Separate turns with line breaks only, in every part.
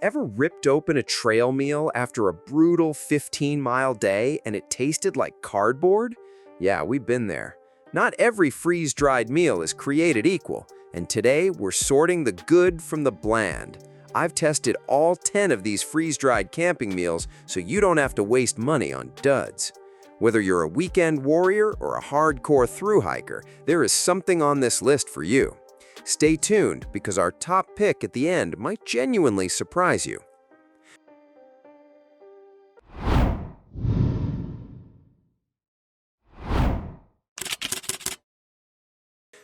Ever ripped open a trail meal after a brutal 15-mile day and it tasted like cardboard? Yeah, we've been there. Not every freeze-dried meal is created equal, and today we're sorting the good from the bland. I've tested all 10 of these freeze-dried camping meals so you don't have to waste money on duds. Whether you're a weekend warrior or a hardcore thru-hiker, there is something on this list for you. Stay tuned because our top pick at the end might genuinely surprise you.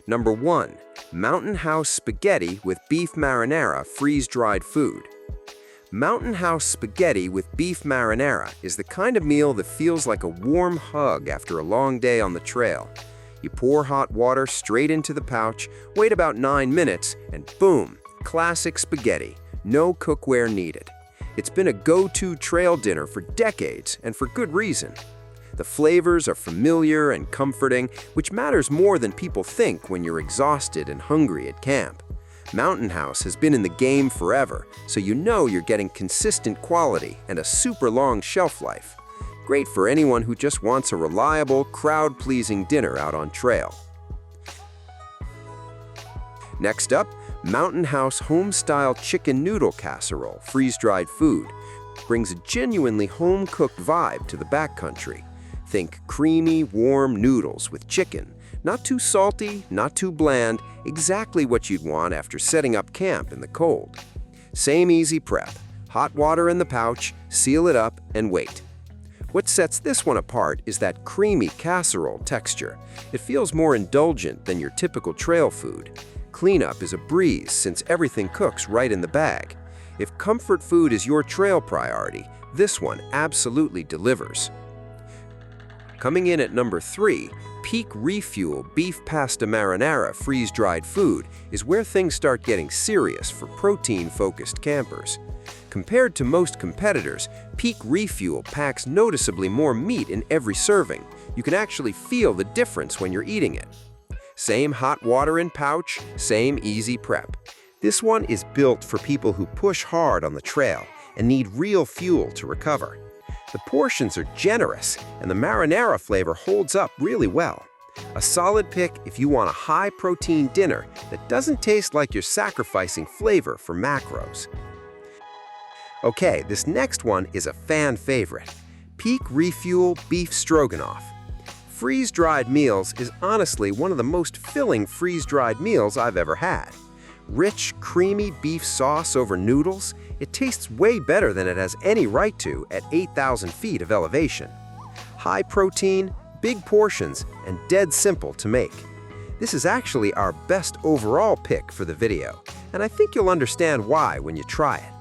Number 1. Mountain House Spaghetti with Beef Marinara Freeze-Dried Food. Mountain House Spaghetti with Beef Marinara is the kind of meal that feels like a warm hug after a long day on the trail. You pour hot water straight into the pouch, wait about 9 minutes, and boom, classic spaghetti, no cookware needed. It's been a go-to trail dinner for decades, and for good reason. The flavors are familiar and comforting, which matters more than people think when you're exhausted and hungry at camp. Mountain House has been in the game forever, so you know you're getting consistent quality and a super long shelf life. Great for anyone who just wants a reliable, crowd-pleasing dinner out on trail. Next up, Mountain House Homestyle Chicken Noodle Casserole Freeze-Dried Food brings a genuinely home-cooked vibe to the backcountry. Think creamy, warm noodles with chicken. Not too salty, not too bland, exactly what you'd want after setting up camp in the cold. Same easy prep. Hot water in the pouch, seal it up, and wait. What sets this one apart is that creamy casserole texture. It feels more indulgent than your typical trail food. Cleanup is a breeze since everything cooks right in the bag. If comfort food is your trail priority, this one absolutely delivers. Coming in at number 3, Peak Refuel Beef Pasta Marinara Freeze-Dried Food is where things start getting serious for protein-focused campers. Compared to most competitors, Peak Refuel packs noticeably more meat in every serving. You can actually feel the difference when you're eating it. Same hot water in pouch, same easy prep. This one is built for people who push hard on the trail and need real fuel to recover. The portions are generous, and the marinara flavor holds up really well. A solid pick if you want a high-protein dinner that doesn't taste like you're sacrificing flavor for macros. Okay, this next one is a fan favorite. Peak Refuel Beef Stroganoff. Freeze-dried meals is honestly one of the most filling freeze-dried meals I've ever had. Rich, creamy beef sauce over noodles, it tastes way better than it has any right to at 8,000 feet of elevation. High protein, big portions, and dead simple to make. This is actually our best overall pick for the video, and I think you'll understand why when you try it.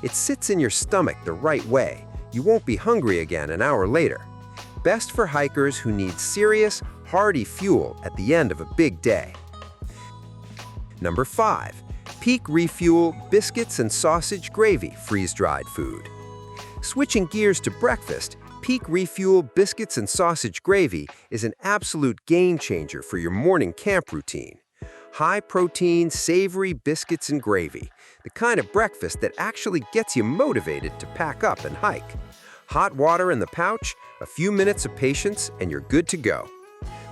It sits in your stomach the right way. You won't be hungry again an hour later. Best for hikers who need serious, hearty fuel at the end of a big day. Number 5. Peak Refuel Biscuits and Sausage Gravy Freeze-Dried Food. Switching gears to breakfast, Peak Refuel Biscuits and Sausage Gravy is an absolute game changer for your morning camp routine. High-protein, savory biscuits and gravy, the kind of breakfast that actually gets you motivated to pack up and hike. Hot water in the pouch, a few minutes of patience, and you're good to go.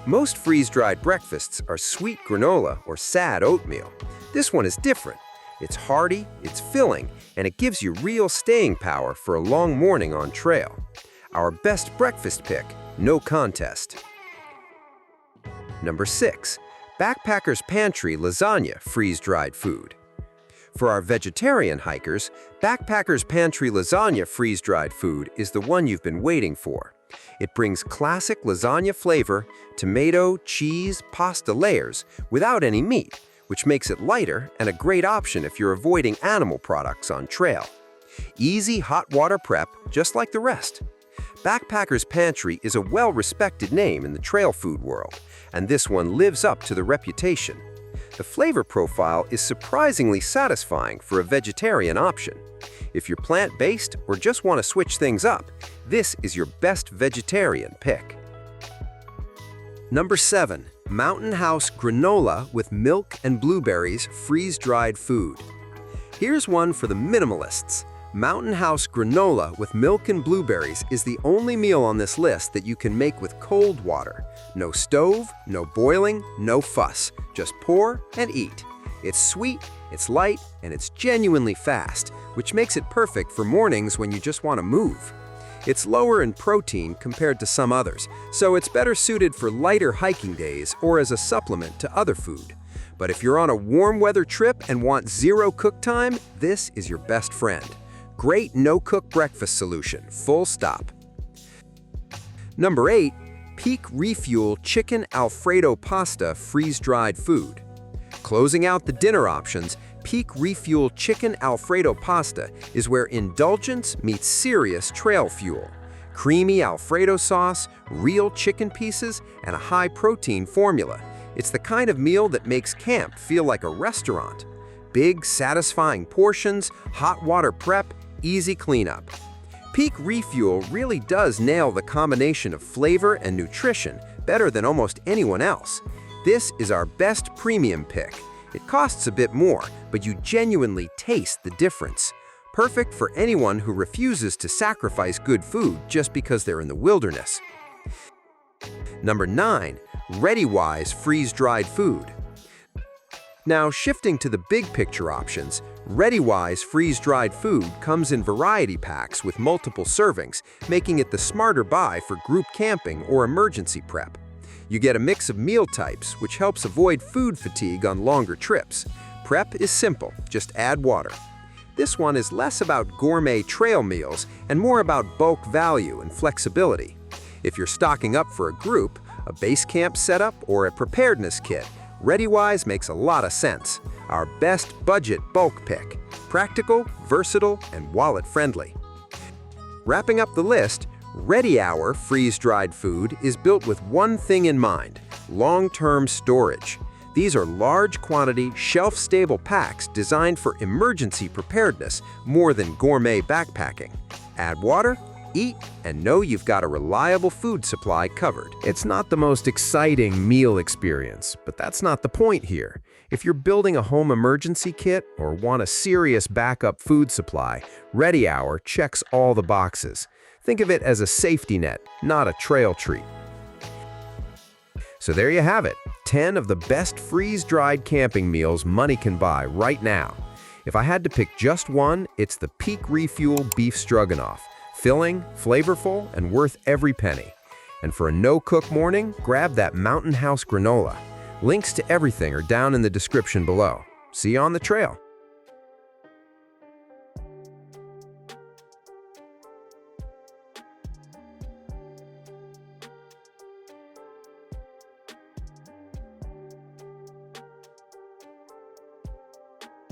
Most freeze-dried breakfasts are sweet granola or sad oatmeal. This one is different. It's hearty, it's filling, and it gives you real staying power for a long morning on trail. Our best breakfast pick, no contest. Number 6. Backpacker's Pantry Lasagna Freeze-Dried Food. For our vegetarian hikers, Backpacker's Pantry Lasagna Freeze-Dried Food is the one you've been waiting for. It brings classic lasagna flavor, tomato, cheese, pasta layers without any meat, which makes it lighter and a great option if you're avoiding animal products on trail. Easy hot water prep, just like the rest. Backpacker's Pantry is a well-respected name in the trail food world, and this one lives up to the reputation. The flavor profile is surprisingly satisfying for a vegetarian option. If you're plant-based or just want to switch things up, this is your best vegetarian pick. Number 7. Mountain House Granola with Milk and Blueberries Freeze-Dried Food. Here's one for the minimalists. Mountain House granola with milk and blueberries is the only meal on this list that you can make with cold water. No stove, no boiling, no fuss. Just pour and eat. It's sweet, it's light, and it's genuinely fast, which makes it perfect for mornings when you just want to move. It's lower in protein compared to some others, so it's better suited for lighter hiking days or as a supplement to other food. But if you're on a warm weather trip and want zero cook time, this is your best friend. Great no-cook breakfast solution, full stop. Number 8, Peak Refuel Chicken Alfredo Pasta Freeze-Dried Food. Closing out the dinner options, Peak Refuel Chicken Alfredo Pasta is where indulgence meets serious trail fuel. Creamy Alfredo sauce, real chicken pieces, and a high-protein formula. It's the kind of meal that makes camp feel like a restaurant. Big, satisfying portions, hot water prep, easy cleanup. Peak Refuel really does nail the combination of flavor and nutrition better than almost anyone else. This is our best premium pick. It costs a bit more, but you genuinely taste the difference. Perfect for anyone who refuses to sacrifice good food just because they're in the wilderness. Number 9, ReadyWise Freeze-Dried Food. Now, shifting to the big picture options, ReadyWise freeze-dried food comes in variety packs with multiple servings, making it the smarter buy for group camping or emergency prep. You get a mix of meal types, which helps avoid food fatigue on longer trips. Prep is simple, just add water. This one is less about gourmet trail meals and more about bulk value and flexibility. If you're stocking up for a group, a base camp setup, or a preparedness kit, ReadyWise makes a lot of sense. Our best budget bulk pick. Practical, versatile, and wallet-friendly. Wrapping up the list, Ready Hour freeze-dried food is built with one thing in mind: long-term storage. These are large-quantity, shelf-stable packs designed for emergency preparedness more than gourmet backpacking. Add water, eat, and know you've got a reliable food supply covered. It's not the most exciting meal experience, but that's not the point here. If you're building a home emergency kit or want a serious backup food supply, Ready Hour checks all the boxes. Think of it as a safety net, not a trail treat. So there you have it, 10 of the best freeze-dried camping meals money can buy right now. If I had to pick just one, it's the Peak Refuel Beef Stroganoff. Filling, flavorful, and worth every penny. And for a no-cook morning, grab that Mountain House granola. Links to everything are down in the description below. See you on the trail.